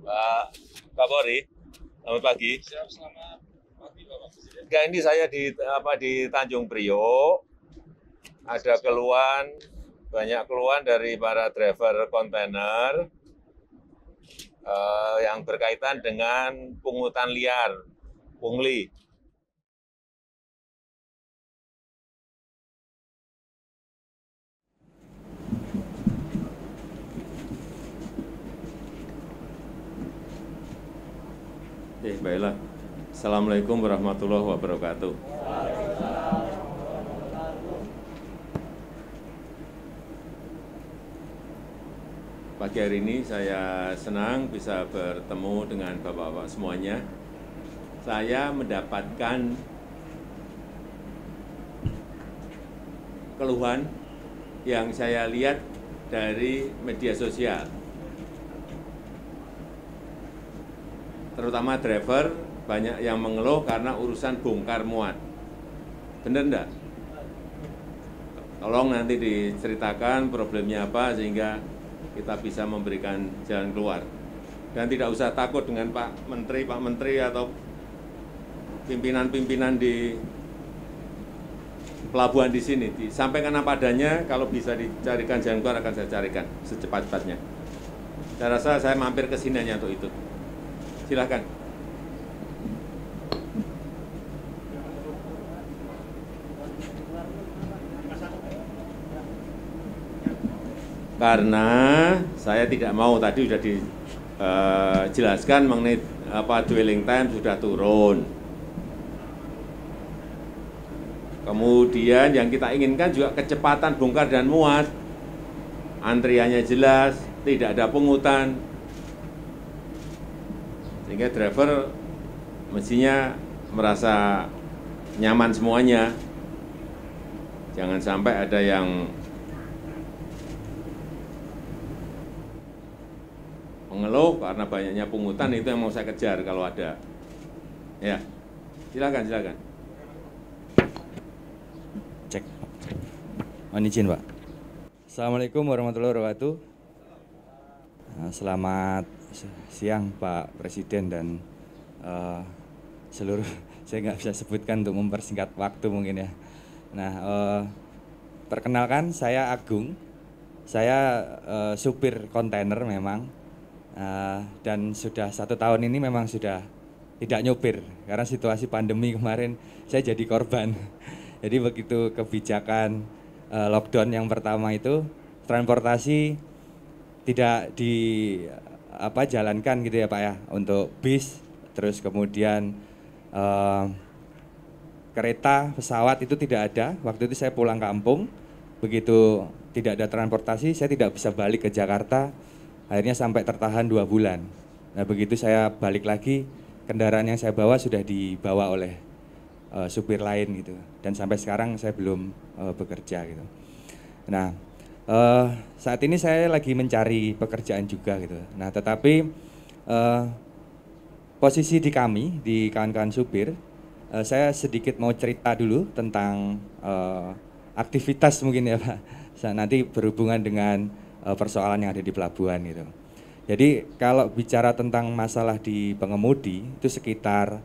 Pak Kapolri, selamat pagi. Siap, selamat pagi Bapak Presiden. Enggak, ini saya di Tanjung Priok, ada keluhan, banyak keluhan dari para driver kontainer yang berkaitan dengan pungutan liar, pungli. Baiklah. Assalamualaikum warahmatullahi wabarakatuh. Pagi hari ini saya senang bisa bertemu dengan Bapak-Bapak semuanya. Saya mendapatkan keluhan yang saya lihat dari media sosial. Terutama driver banyak yang mengeluh karena urusan bongkar muat. Benar enggak? Tolong nanti diceritakan problemnya apa sehingga kita bisa memberikan jalan keluar. Dan tidak usah takut dengan Pak Menteri atau pimpinan-pimpinan di pelabuhan di sini. Disampaikan apa adanya, kalau bisa dicarikan jalan keluar akan saya carikan secepat-cepatnya. Saya rasa saya mampir ke sini hanya untuk itu. Silakan. Karena saya tidak mau, tadi sudah dijelaskan mengenai dwelling time sudah turun. Kemudian yang kita inginkan juga kecepatan bongkar dan muat. Antriannya jelas, tidak ada pungutan. Sehingga driver mestinya merasa nyaman semuanya. Jangan sampai ada yang mengeluh karena banyaknya pungutan, itu yang mau saya kejar kalau ada. Ya, silakan, silakan. Cek. Mohon izin, Pak. Assalamualaikum warahmatullahi wabarakatuh. Selamat siang Pak Presiden dan seluruh, saya nggak bisa sebutkan untuk mempersingkat waktu mungkin ya. Nah, perkenalkan saya Agung, saya supir kontainer memang, dan sudah 1 tahun ini memang sudah tidak nyopir karena situasi pandemi kemarin saya jadi korban. Jadi begitu kebijakan lockdown yang pertama itu, transportasi tidak jalankan gitu ya Pak ya, untuk bis, terus kemudian kereta, pesawat itu tidak ada. Waktu itu saya pulang kampung, begitu tidak ada transportasi, saya tidak bisa balik ke Jakarta, akhirnya sampai tertahan 2 bulan. Nah begitu saya balik lagi, kendaraan yang saya bawa sudah dibawa oleh supir lain gitu, dan sampai sekarang saya belum bekerja gitu. Nah, saat ini saya lagi mencari pekerjaan juga gitu. Nah, tetapi posisi di kami, di kawan-kawan supir, saya sedikit mau cerita dulu tentang aktivitas mungkin ya Pak. Nanti berhubungan dengan persoalan yang ada di pelabuhan gitu. Jadi kalau bicara tentang masalah di pengemudi, itu sekitar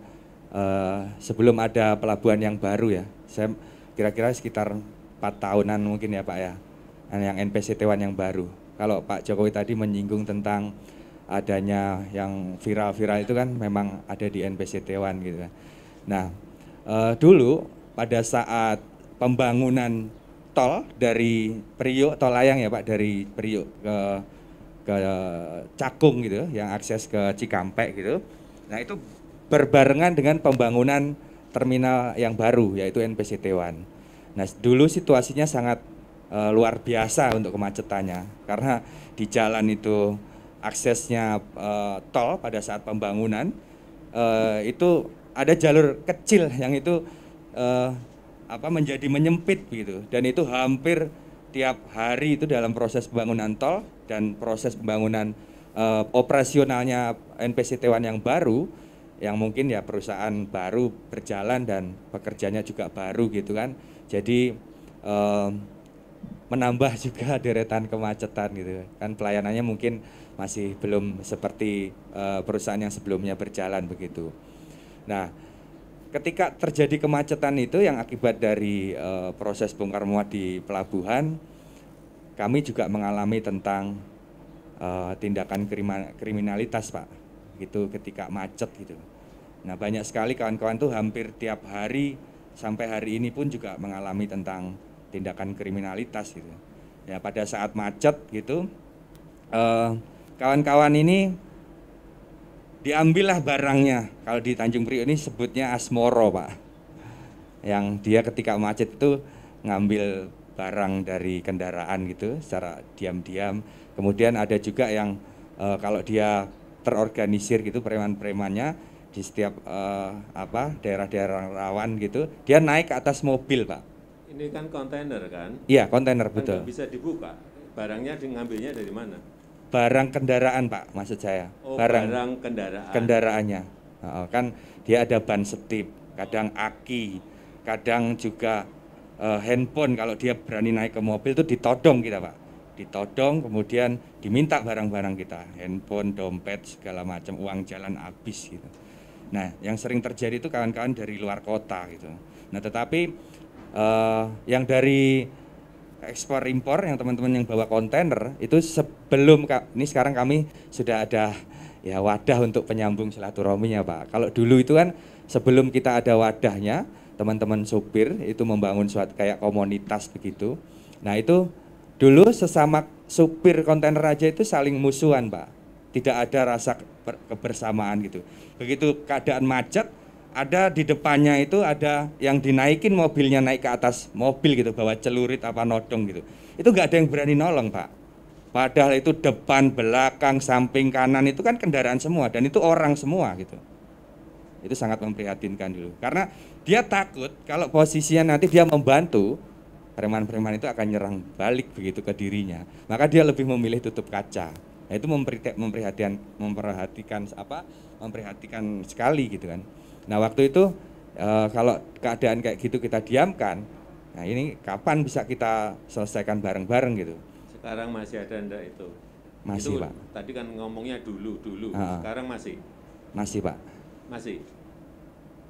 sebelum ada pelabuhan yang baru ya, saya kira-kira sekitar 4 tahunan mungkin ya Pak ya, yang NPCT-1 yang baru. Kalau Pak Jokowi tadi menyinggung tentang adanya yang viral-viral itu kan memang ada di NPCT-1 gitu kan. Nah, dulu pada saat pembangunan tol dari Priok, tol layang ya Pak, dari Priok ke Cakung gitu, yang akses ke Cikampek gitu. Nah, itu berbarengan dengan pembangunan terminal yang baru yaitu NPCT-1. Nah, dulu situasinya sangat luar biasa untuk kemacetannya karena di jalan itu aksesnya tol pada saat pembangunan itu ada jalur kecil yang itu menjadi menyempit gitu, dan itu hampir tiap hari itu dalam proses pembangunan tol dan proses pembangunan operasionalnya NPCT-1 yang baru, yang mungkin ya perusahaan baru berjalan dan pekerjanya juga baru gitu kan. Jadi menambah juga deretan kemacetan gitu. Kan pelayanannya mungkin masih belum seperti perusahaan yang sebelumnya berjalan begitu. Nah, ketika terjadi kemacetan itu yang akibat dari proses bongkar muat di pelabuhan, kami juga mengalami tentang tindakan kriminalitas, Pak. Gitu ketika macet gitu. Nah, banyak sekali kawan-kawan tuh hampir tiap hari sampai hari ini pun juga mengalami tentang tindakan kriminalitas gitu. Ya, pada saat macet gitu, kawan-kawan ini diambillah barangnya. Kalau di Tanjung Priok ini sebutnya asmoro, Pak. Yang dia ketika macet itu ngambil barang dari kendaraan gitu secara diam-diam. Kemudian ada juga yang kalau dia terorganisir gitu preman-premannya di setiap daerah-daerah rawan gitu, dia naik ke atas mobil, Pak. Ini kan kontainer kan? Iya, kontainer Kan betul. nggak bisa dibuka. Barangnya ngambilnya dari mana? Barang kendaraan, Pak, maksud saya. Oh, barang kendaraan. Kendaraannya. Kan dia ada ban setip, kadang aki, kadang juga handphone. Kalau dia berani naik ke mobil itu ditodong kita, Pak. Ditodong, kemudian diminta barang-barang kita, handphone, dompet, segala macam, uang jalan habis gitu. Nah, yang sering terjadi itu kawan-kawan dari luar kota gitu. Nah, tetapi yang dari ekspor impor yang teman-teman yang bawa kontainer itu sebelum ini sekarang kami sudah ada ya wadah untuk penyambung silaturahminya, Pak. Kalau dulu itu kan sebelum kita ada wadahnya, teman-teman supir itu membangun suatu kayak komunitas begitu. Nah, itu dulu sesama supir kontainer aja itu saling musuhan, Pak. Tidak ada rasa kebersamaan gitu. Begitu keadaan macet, ada di depannya itu ada yang dinaikin mobilnya naik ke atas mobil gitu, bawa celurit apa nodong gitu. Itu nggak ada yang berani nolong, Pak. Padahal itu depan, belakang, samping, kanan itu kan kendaraan semua dan itu orang semua gitu. Itu sangat memprihatinkan dulu. Karena dia takut kalau posisinya nanti dia membantu, preman-preman itu akan nyerang balik begitu ke dirinya. Maka dia lebih memilih tutup kaca. Nah, itu memperhatikan sekali gitu kan. Nah, waktu itu kalau keadaan kayak gitu kita diamkan, nah ini kapan bisa kita selesaikan bareng-bareng gitu. Sekarang masih ada enggak itu? Masih, itu, Pak. Tadi kan ngomongnya dulu. Sekarang masih? Masih, Pak.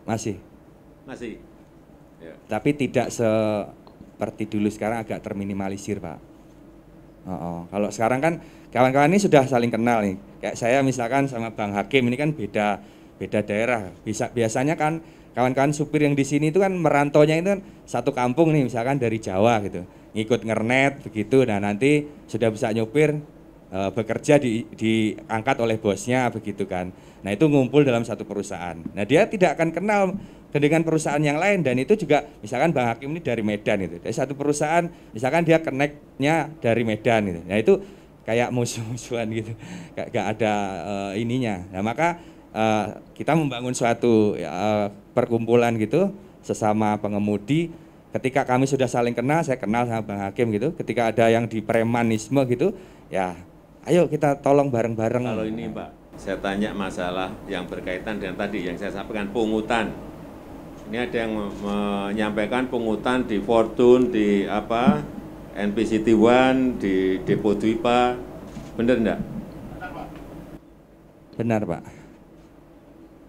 Masih? Ya. Tapi tidak seperti dulu, sekarang agak terminimalisir, Pak. Kalau sekarang kan kawan-kawan ini sudah saling kenal nih. Kayak saya misalkan sama Bang Hakim ini kan beda daerah. Biasanya kan kawan-kawan supir yang di sini itu kan merantaunya itu kan satu kampung nih, misalkan dari Jawa gitu, ngikut ngernet begitu. Nah, nanti sudah bisa nyupir, bekerja diangkat oleh bosnya begitu kan. Nah, itu ngumpul dalam satu perusahaan. Nah, dia tidak akan kenal dengan perusahaan yang lain, dan itu juga misalkan Bang Hakim ini dari Medan itu. Dari satu perusahaan misalkan dia connect-nya dari Medan gitu. Nah, itu kayak musuh-musuhan gitu. Gak ada ininya. Nah, maka kita membangun suatu perkumpulan gitu sesama pengemudi. Ketika kami sudah saling kenal, saya kenal sama Bang Hakim gitu. Ketika ada yang di premanisme gitu, ya ayo kita tolong bareng-bareng. Kalau ini, Pak, saya tanya masalah yang berkaitan dengan tadi yang saya sampaikan, pungutan. Ini ada yang menyampaikan pungutan di Fortune, di NPCT One, di Depo Dwipa, benar enggak? Benar, Pak.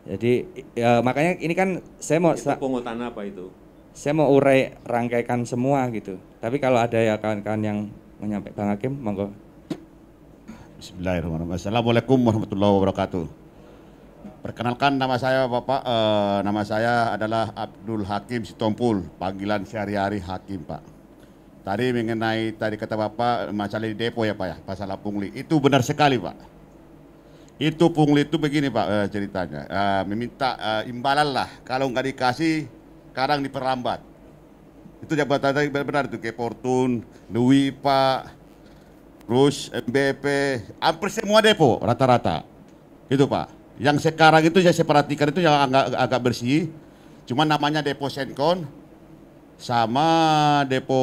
Jadi ya, makanya ini kan saya mau itu pungutan apa itu? Saya mau urai rangkaikan semua gitu. Tapi kalau ada ya kawan-kawan yang menyampaikan, Bang Hakim, monggo. Bismillahirrahmanirrahim. Assalamualaikum warahmatullahi wabarakatuh. Perkenalkan, nama saya Bapak, nama saya adalah Abdul Hakim Sitompul, panggilan sehari-hari Hakim, Pak. Tadi mengenai kata Bapak masalah di depo ya, Pak ya, masalah pungli. Itu benar sekali, Pak. Itu pungli itu begini, Pak, ceritanya. Meminta imbalan lah, kalau nggak dikasih kadang diperlambat. Itu jabatan tadi benar itu, kayak Fortune, Dwi, Pak, terus MBP, hampir semua depo rata-rata. Itu, Pak. Yang sekarang itu saya perhatikan itu yang agak bersih, cuma namanya depo Senkon sama depo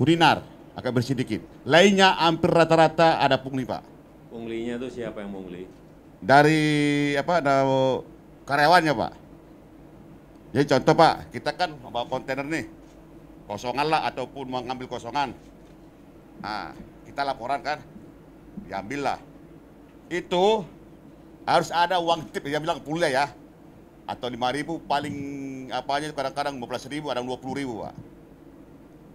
Purinar agak bersih dikit. Lainnya hampir rata-rata ada pungli, Pak. Punglinya itu siapa yang pungli? Dari karyawannya, Pak. Jadi contoh, Pak, kita kan bawa kontainer nih. kosongan lah ataupun mengambil kosongan. Nah, kita laporan kan, diambil lah. Itu harus ada uang tip, dia bilang pulih ya, atau 5.000 paling apanya kadang-kadang 15.000, ada 20.000 Pak.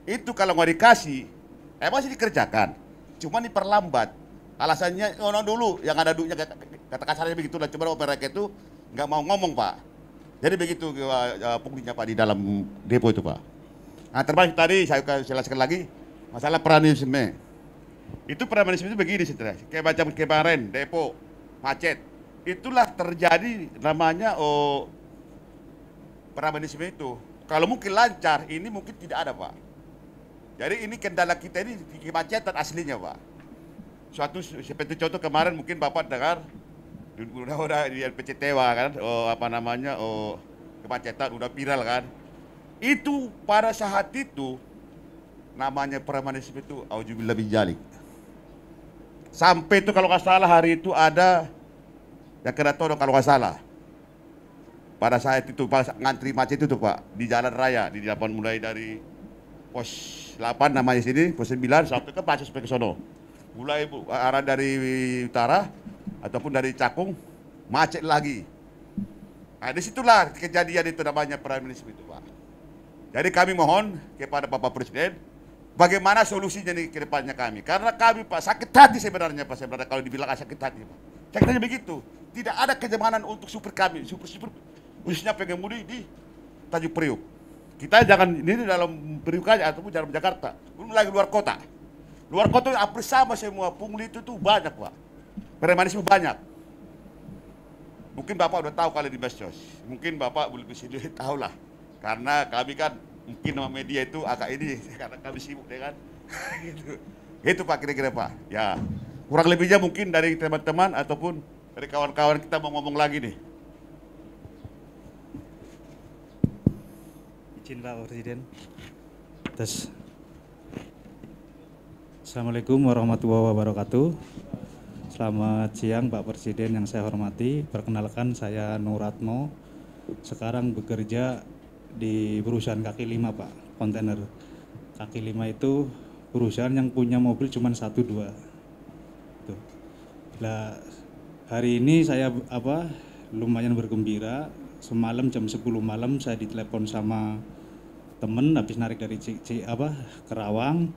Itu kalau nggak dikasih, masih dikerjakan, cuma diperlambat. Alasannya, dulu yang ada duitnya, kata kasarnya begitu lah, cuma mereka itu nggak mau ngomong Pak. Jadi begitu punglinya Pak di dalam depo itu Pak. Nah termasuk tadi saya jelaskan lagi, masalah premanisme. Itu premanisme itu begini saudara, kayak macam kemarin depo macet. Itulah terjadi namanya premanisme itu. Kalau mungkin lancar, ini mungkin tidak ada Pak. Jadi ini kendala kita ini kemacetan aslinya Pak. Suatu seperti contoh kemarin mungkin Bapak dengar, udah di LPCT kan, kemacetan udah viral kan. Itu pada saat itu namanya premanisme itu auzubillah min dzalik. Sampai itu kalau nggak salah hari itu ada yang kena todong kalau nggak salah. Pada saat itu pas ngantri macet itu Pak di jalan raya di depan mulai dari pos 8 namanya sini, pos 9 sampai ke Pacis sampai ke sono. Mulai arah dari utara ataupun dari Cakung macet lagi. Nah disitulah kejadian itu namanya premanisme itu Pak. Jadi kami mohon kepada Bapak Presiden, bagaimana solusinya nih ke depannya kami. Karena kami Pak sakit hati sebenarnya Pak, sebenarnya kalau dibilang sakit hati Pak. Sakit hati begitu. Tidak ada kenyamanan untuk supir kami, supir khususnya pengemudi di Tanjung Priuk. Kita jangan ini dalam Priuk aja ataupun dalam Jakarta, belum lagi luar kota. Luar kota hampir sama semua, pungli itu tuh banyak Pak. Premanisme banyak. Mungkin Bapak udah tahu kali di medsos. Mungkin Bapak belum bisa tahu lah. Karena kami kan mungkin sama media itu agak ini karena kami sibuk deh kan. Gitu. Itu Pak kira-kira Pak. Ya, kurang lebihnya mungkin dari teman-teman ataupun dari kawan-kawan kita mau ngomong lagi nih. Izin Pak Presiden. Terus. Assalamualaikum warahmatullahi wabarakatuh. Selamat siang Pak Presiden yang saya hormati. Perkenalkan saya Nuratno. Sekarang bekerja di perusahaan kaki 5 Pak, kontainer. Kaki 5 itu perusahaan yang punya mobil cuma 1-2. Tuh. Nah, hari ini saya lumayan bergembira. Semalam jam 10 malam saya ditelepon sama temen habis narik dari Kerawang.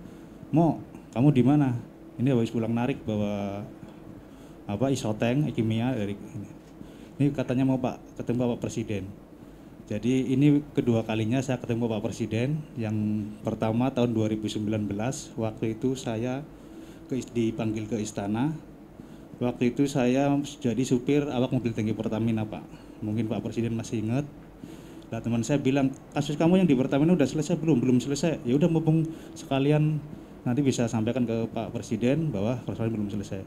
Mo, kamu di mana? Ini habis pulang narik bawa isoteng kimia dari ini. Ini katanya mau Pak ketemu Bapak Presiden. Jadi ini kedua kalinya saya ketemu Pak Presiden. Yang pertama tahun 2019, waktu itu saya dipanggil ke istana. Waktu itu saya jadi supir awak mobil tangki Pertamina Pak. Mungkin Pak Presiden masih ingat. Nah teman saya bilang, kasus kamu yang di Pertamina udah selesai belum? Belum selesai. Ya udah mumpung sekalian nanti bisa sampaikan ke Pak Presiden bahwa persoalan belum selesai.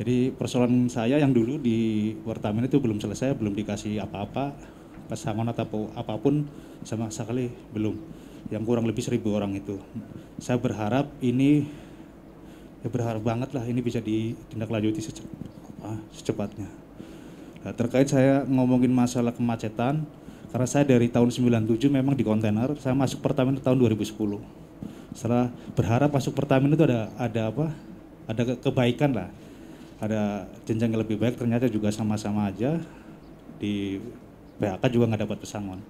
Jadi persoalan saya yang dulu di Pertamina itu belum selesai, belum dikasih apa-apa, pesangon atau apapun sama sekali belum. Yang kurang lebih 1.000 orang itu. Saya berharap ini, ya berharap banget lah ini bisa ditindaklanjuti secepatnya. Nah, terkait saya ngomongin masalah kemacetan, karena saya dari tahun 97 memang di kontainer, saya masuk Pertamina tahun 2010. Setelah berharap masuk Pertamina itu ada kebaikan lah, ada jenjang yang lebih baik, ternyata juga sama-sama aja, di PHK juga nggak dapat pesangon.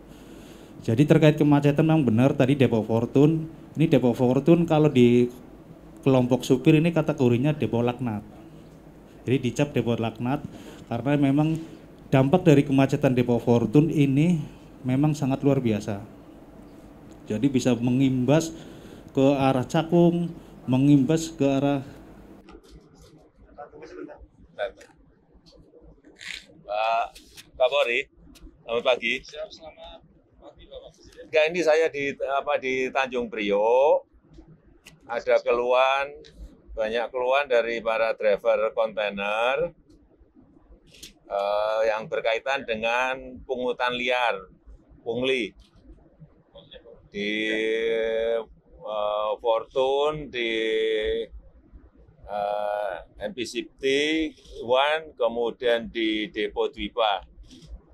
Jadi terkait kemacetan memang benar tadi Depo Fortune, ini Depo Fortune kalau di kelompok supir ini kategorinya depo laknat. Jadi dicap depo laknat karena memang dampak dari kemacetan Depo Fortune ini memang sangat luar biasa. Jadi bisa mengimbas ke arah Cakung, mengimbas ke arah Pak Kapolri, selamat pagi. Siap, selamat pagi Bapak Presiden. Enggak, ini saya di Tanjung Priok. Ada banyak keluhan dari para driver kontainer yang berkaitan dengan pungutan liar, pungli di Fortune, di NPCT One, kemudian di Depo Dwipa.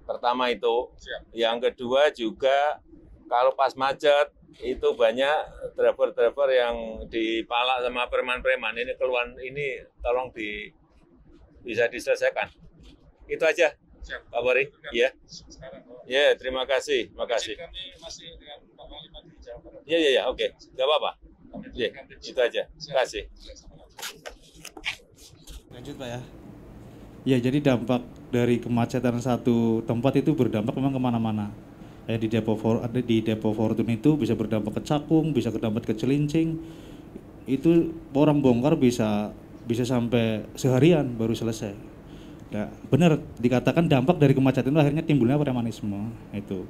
Pertama itu. Siap. Yang kedua juga kalau pas macet itu banyak driver-driver yang dipalak sama preman-preman. Ini keluhan ini tolong bisa diselesaikan. Itu aja, Siap. Pak Bori. Iya. Sekarang, Ya, terima kasih. kami masih dengan Pak Wali di Jawa Barat. Iya, oke. Nggak apa-apa. Iya, itu aja. Terima kasih. Lanjut Pak ya. Ya, jadi dampak dari kemacetan satu tempat itu berdampak memang kemana-mana. Kayak di Depo Fortune itu bisa berdampak ke Cakung, bisa berdampak ke Cilincing. Itu orang bongkar bisa sampai seharian baru selesai. Nah, benar dikatakan dampak dari kemacetan itu akhirnya timbulnya premanisme itu.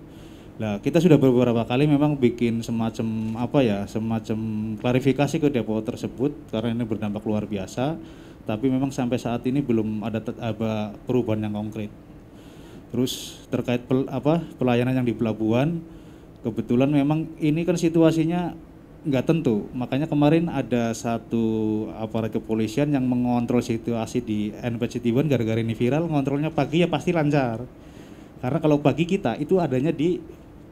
Nah, kita sudah beberapa kali memang bikin semacam klarifikasi ke depo tersebut karena ini berdampak luar biasa. Tapi memang sampai saat ini belum ada perubahan yang konkret. Terus terkait pelayanan yang di pelabuhan, kebetulan memang ini kan situasinya nggak tentu. Makanya kemarin ada satu aparat kepolisian yang mengontrol situasi di NP Citiban gara-gara ini viral, ngontrolnya pagi ya pasti lancar. Karena kalau pagi kita itu adanya di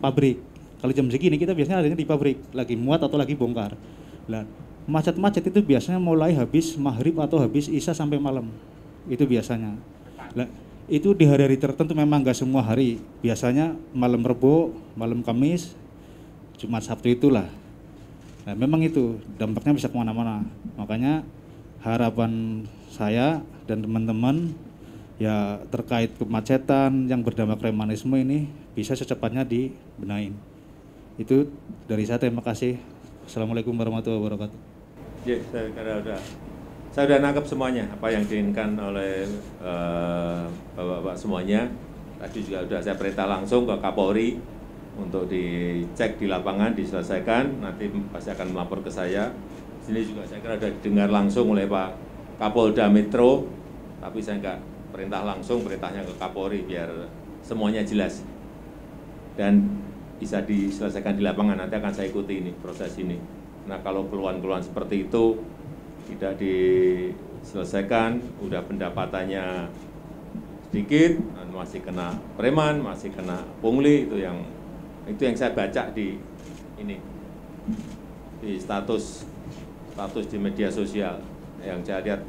pabrik. Kalau jam segini kita biasanya adanya di pabrik, lagi muat atau lagi bongkar. Nah, macet-macet itu biasanya mulai habis maghrib atau habis isya sampai malam. Itu biasanya. Nah, itu di hari-hari tertentu memang nggak semua hari. Biasanya malam Rebo, malam Kamis, Jumat Sabtu itulah. Nah, memang itu dampaknya bisa kemana-mana. Makanya harapan saya dan teman-teman ya terkait kemacetan yang berdampak premanisme ini bisa secepatnya dibenahin. Itu dari saya, terima kasih. Assalamualaikum warahmatullahi wabarakatuh. Ya, saya sudah nangkep semuanya apa yang diinginkan oleh Bapak-bapak semuanya. Tadi juga sudah saya perintah langsung ke Kapolri untuk dicek di lapangan, diselesaikan, nanti pasti akan melapor ke saya. Sini juga saya kira sudah didengar langsung oleh Pak Kapolda Metro, tapi saya enggak perintah langsung, perintahnya ke Kapolri biar semuanya jelas. Dan bisa diselesaikan di lapangan, nanti akan saya ikuti ini, proses ini. Nah, kalau keluhan-keluhan seperti itu tidak diselesaikan, udah pendapatannya sedikit, masih kena preman, masih kena pungli, itu yang saya baca di status di media sosial yang saya lihat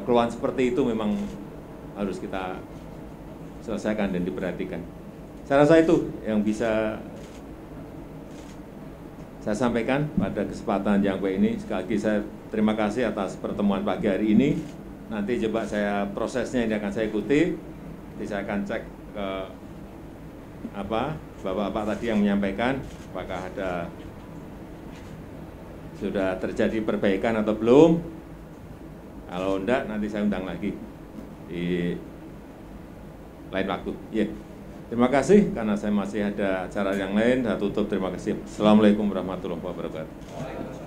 keluhan seperti itu memang harus kita selesaikan dan diperhatikan. Saya rasa itu yang bisa saya sampaikan pada kesempatan yang baik ini. Sekali lagi saya terima kasih atas pertemuan pagi hari ini. Nanti coba saya prosesnya ini akan saya ikuti. Nanti saya akan cek ke bapak-bapak tadi yang menyampaikan apakah sudah terjadi perbaikan atau belum. Kalau enggak nanti saya undang lagi di lain waktu. Yeah. Terima kasih, karena saya masih ada acara yang lain. Saya tutup, terima kasih. Assalamualaikum warahmatullahi wabarakatuh.